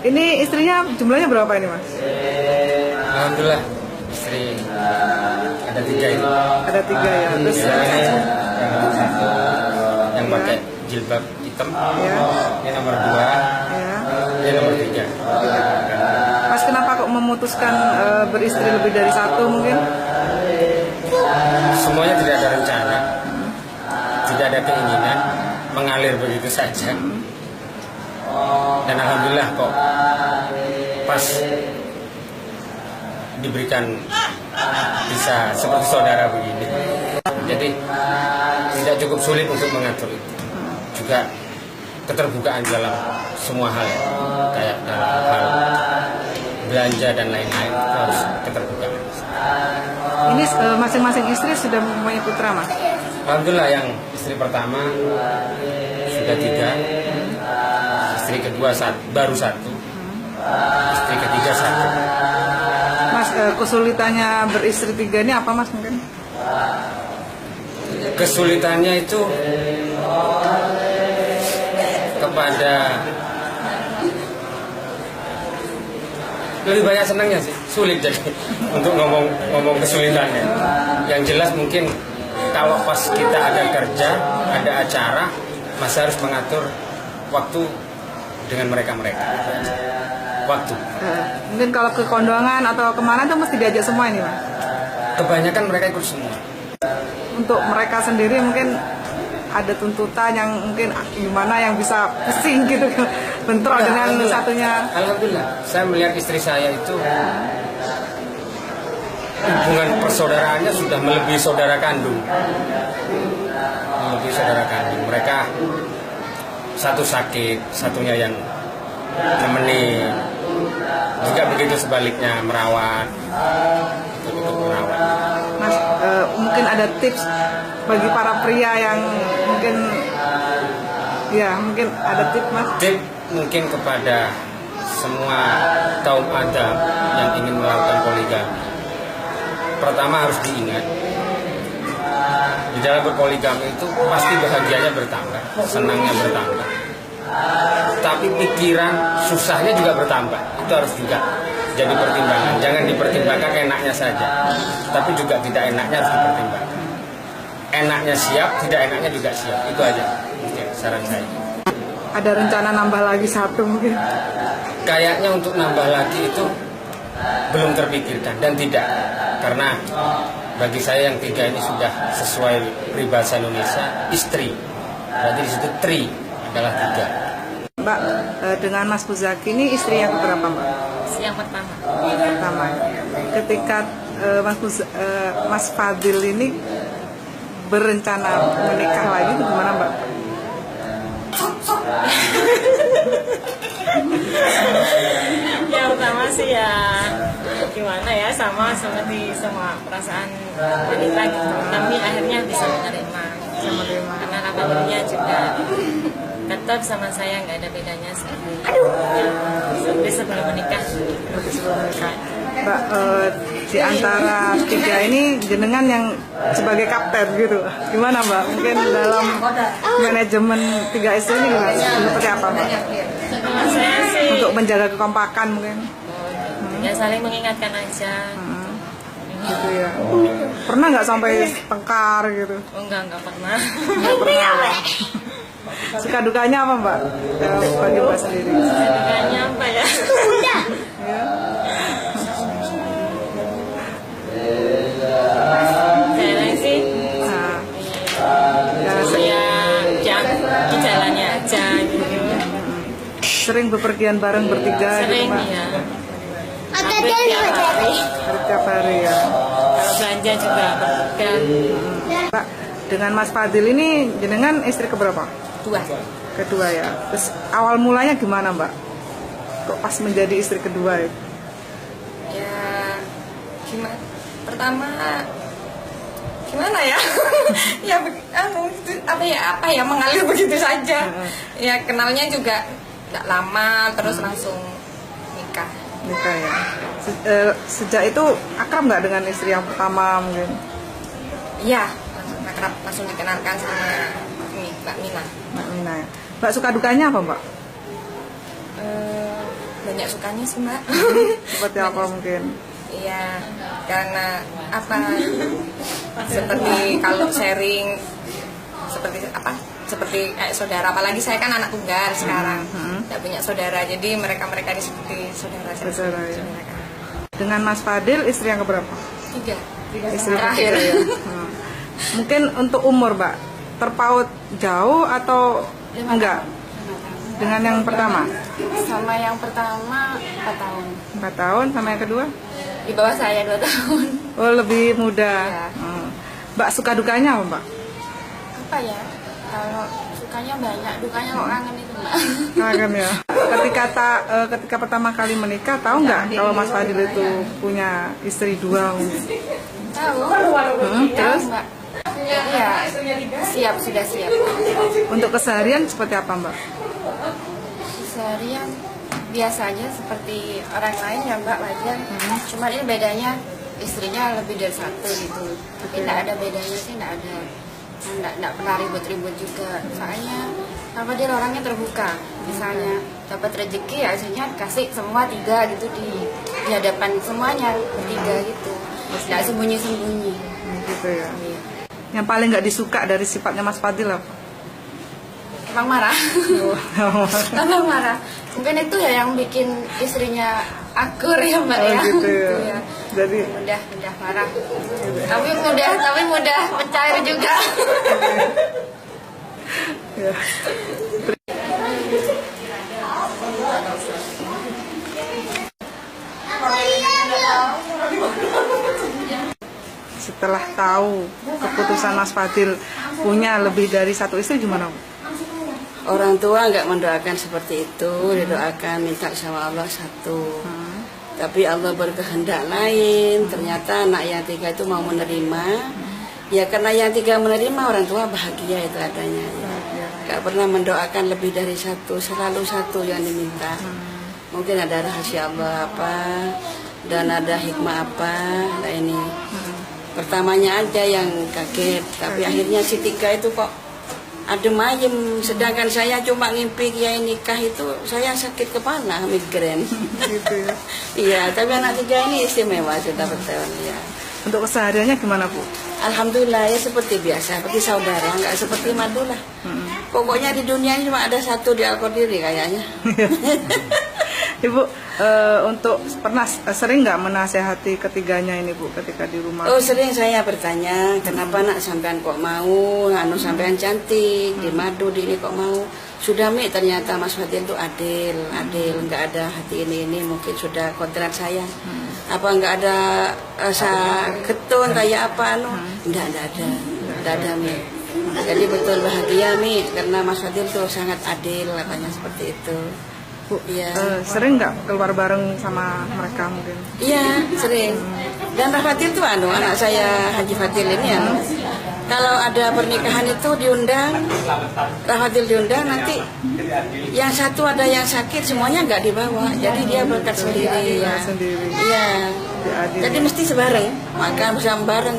Ini istrinya jumlahnya berapa ini Mas? Alhamdulillah istri ada 3 ini. Ada 3 ya. Terus yang pakai jilbab hitam. ya, Ini nomor 2. ya. Ini nomor 3. Mas kenapa kok memutuskan beristri lebih dari 1 mungkin? Semuanya tidak ada rencana, tidak ada keinginan, mengalir begitu saja. Dan alhamdulillah kok pas diberikan bisa seperti saudara begini. Jadi tidak cukup sulit untuk mengatur itu. Juga keterbukaan dalam semua hal, kayak dalam hal belanja dan lain-lain itu harus keterbukaan. Ini masing-masing istri sudah mempunyai putra Mas? Alhamdulillah yang istri pertama sudah 3, istri kedua baru 1, istri ketiga 1. Mas kesulitannya beristri 3 ini apa Mas mungkin? Kesulitannya itu kepada lebih banyak senangnya sih, sulit jadi untuk ngomong kesulitannya. Yang jelas mungkin kalau pas kita ada kerja, ada acara, masih harus mengatur waktu dengan mereka. Waktu. Mungkin kalau ke kondangan atau kemana tuh mesti diajak semua ini Mas? Kebanyakan mereka ikut semua. Untuk mereka sendiri mungkin ada tuntutan yang mungkin gimana yang bisa pusing gitu bentrok dengan satunya. Alhamdulillah, saya melihat istri saya itu hubungan persaudaraannya sudah melebihi saudara kandung. Mereka satu sakit, satunya yang nemenin. Juga begitu sebaliknya merawat. Mas, mungkin ada tips bagi para pria yang mungkin ada tips Mas. Tip mungkin kepada semua kaum Adam yang ingin melakukan poligami. Pertama harus diingat, di dalam berpoligami itu pasti bahagianya bertambah, senangnya bertambah. Tapi pikiran susahnya juga bertambah. Itu harus juga jadi pertimbangan. Jangan dipertimbangkan enaknya saja, tapi juga tidak enaknya harus dipertimbangkan. Enaknya siap, tidak enaknya juga siap. Itu aja saran saya. Ada rencana nambah lagi 1 mungkin? Kayaknya untuk nambah lagi itu belum terpikirkan dan tidak. Karena bagi saya yang 3 ini sudah sesuai peribahasa Indonesia, istri. Berarti di situ tri adalah 3. Mbak, dengan Mas Muzaki ini istri yang keberapa Mbak? Yang pertama. Pertama. Ketika Mas Fadil ini berencana menikah lagi itu gimana Mbak? Yang pertama sih ya gimana ya, sama seperti semua perasaan wanita gitu. Tapi akhirnya bisa menerima. Karena alhamdulillah juga tetap sama saya nggak ada bedanya seperti sampai sebelum menikah. Mbak, di antara 3 ini jenengan yang sebagai kapten gitu, gimana Mbak? Mungkin dalam manajemen 3 istri ini gimana? Seperti apa Mbak? Saya sih Untuk menjaga kekompakan mungkin? ya saling mengingatkan aja. Gitu ya. Pernah nggak sampai tengkar gitu? Oh, enggak pernah. Nggak pernah. Suka dukanya apa Mbak? Bagi Mbak sendiri? Dukanya apa ya? Ya. Saya sih Nah, ya di jalannya aja gitu. sering bepergian bareng bertiga gitu Sering Mbak? ya. Hampir tiap hari. Setiap hari ya. Kalau belanja juga bertiga. Mbak, dengan Mas Fadil ini jenengan istri keberapa? 2. Kedua ya. Terus awal mulanya gimana Mbak? Kok pas menjadi istri kedua ya? Ya gimana? Pertama gimana ya? Ya apa ya mengalir begitu saja. Ya kenalnya juga nggak lama, terus langsung nikah. Nikah ya. Sejak itu akrab nggak dengan istri yang pertama mungkin? Iya, akrab, langsung dikenalkan sama Mbak Mina. Mbak Mina ya. Mbak suka dukanya apa Mbak? banyak sukanya sih Mbak. Seperti apa mungkin? Iya, karena apa? Seperti kalau sharing, seperti kayak saudara. Apalagi saya kan anak tunggal sekarang, tidak punya saudara. Jadi mereka ini seperti saudara saya. Saudara, ya. Dengan Mas Fadil istri yang keberapa? 3. Istri Terakhir. ketiga, ya. Mungkin untuk umur, Mbak, terpaut jauh atau enggak? Dengan yang pertama? Sama yang pertama 4 tahun. 4 tahun, sama yang kedua? Di bawah saya 2 tahun. Oh, lebih muda. Ya. Mbak, suka dukanya apa, Mbak? Apa ya? Kalau sukanya banyak, dukanya kok kangen itu Mbak. Kangen ya. Ketika pertama kali menikah, tahu nggak kalau Mas Fadil itu punya istri 2? Tahu? Terus? Mbak. Iya, sudah siap. Untuk keseharian seperti apa, Mbak? Seharian biasa aja seperti orang lain ya Mbak, wajar. Cuman ini bedanya istrinya lebih dari 1 gitu. Tapi tidak ada bedanya sih, tidak ada. Tidak pernah ribut-ribut juga. Soalnya apa, dia orangnya terbuka. Misalnya dapat rezeki ya hasilnya kasih semua 3 gitu di hadapan semuanya 3 gitu. Tidak sembunyi-sembunyi. Gitu ya. Iya. Yang paling nggak disuka dari sifatnya Mas Fadil apa? Emang marah. Emang marah. Mungkin itu ya yang bikin istrinya akur ya Mbak Oh, ya. gitu ya. Gitu ya. Jadi Mudah marah. Tapi mudah mencair juga. ya. Setelah tahu keputusan Mas Fadil punya lebih dari 1 istri, gimana, Bu? Orang tua nggak mendoakan seperti itu, didoakan minta sama Allah 1. Tapi Allah berkehendak lain. Ternyata anak yang 3 itu mau menerima. Ya karena yang 3 menerima, orang tua bahagia itu adanya. Ya. Nggak pernah mendoakan lebih dari 1, selalu 1 yang diminta. Mungkin ada rahasia Allah apa, dan ada hikmah apa. Nah ini pertamanya aja yang kaget, tapi akhirnya si 3 itu kok adem ayem, sedangkan saya cuma ngimpi kiai nikah itu saya sakit kepala, migrain. Gitu ya. Iya, tapi anak 3 ini istimewa, sudah bertahun ya. Untuk kesehariannya gimana, Bu? Alhamdulillah ya seperti biasa, seperti saudara, nggak seperti madu lah. Pokoknya di dunia ini cuma ada 1 di Al-Qadiri kayaknya. Ibu, untuk pernah sering nggak menasehati ketiganya ini, Bu, ketika di rumah? Oh sering saya bertanya, kenapa nak sampean kok mau, sampean cantik, di madu di ini kok mau. Sudah Mi, ternyata Mas Fadil itu adil, nggak ada hati ini mungkin sudah kontrak saya. Apa nggak ada rasa ketun kayak apa nggak ada Mi. Jadi betul bahagia Mi, karena Mas Fadil tuh sangat adil, katanya seperti itu. Bu, Iya. Sering nggak keluar bareng sama mereka mungkin? Iya, sering. Dan Rafatil tuh anak saya Haji Fatil ini kalau ada pernikahan itu diundang, Rafatil diundang, nanti yang 1 ada yang sakit semuanya nggak dibawa, jadi dia berangkat sendiri ya. Sendiri. Iya. Adil. Jadi mesti sebareng, makan bersama bareng.